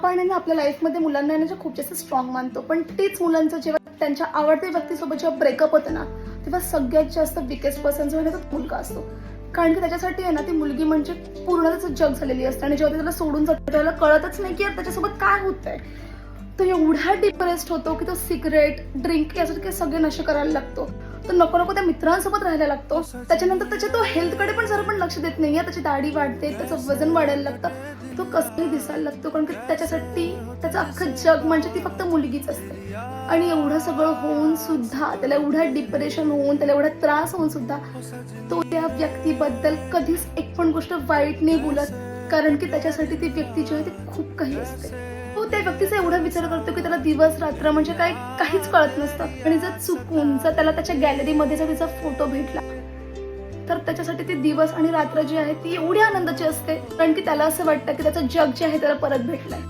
आपण आपल्या लाईफमध्ये मुलांना येण्याच्या खूप जास्त स्ट्रॉंग मानतो, पण तेच मुलांचं जेव्हा त्यांच्या आवडत्या व्यक्तीसोबत जेव्हा ब्रेकअप होतं ना, तेव्हा सगळ्यात जास्त विकेस्ट पर्सन जो आहे ना तो मुलगा असतो. कारण की त्याच्यासाठी आहे ना ती मुलगी म्हणजे पूर्ण त्याचं जग झालेली असते आणि जेव्हा ते त्याला सोडून जातं त्याला कळतच नाही की यार त्याच्यासोबत काय होतंय. तो एवढा डिप्रेस्ड होतो की तो सिगरेट, ड्रिंक यासारखे सगळे नशे करायला लागतो. तो नको नको त्या मित्रांसोबत राहायला लागतो. त्याच्यानंतर त्याच्या तो हेल्थकडे पण जरा पण लक्ष देत नाहीये. त्याची दाढी वाढते, त्याचं वजन वाढायला लागतं, तो कसंही दिसायला लागतो. कारण की त्याच्यासाठी त्याचं अख्खं जग म्हणजे ती फक्त मुलगीच असते. आणि एवढं सगळं होऊन सुद्धा त्याला एवढं डिप्रेशन होऊन त्याला एवढा त्रास होऊन सुद्धा तो त्या व्यक्तीबद्दल कधीच एक पण गोष्ट वाईट नाही बोलत. कारण की त्याच्यासाठी ती व्यक्ती जी आहे ती खूप काही असते. तो त्या व्यक्तीचा एवढा विचार करतो की त्याला दिवस रात्र म्हणजे काहीच कळत नसतं. आणि जर त्याला त्याच्या गॅलरीमध्ये जर तिचा फोटो भेटला तर त्याच्यासाठी ती दिवस आणि रात्र जी आहे ती एवढी आनंदाची असते. कारण की त्याला असं वाटतं की त्याचं जग जे आहे त्याला परत भेटलंय.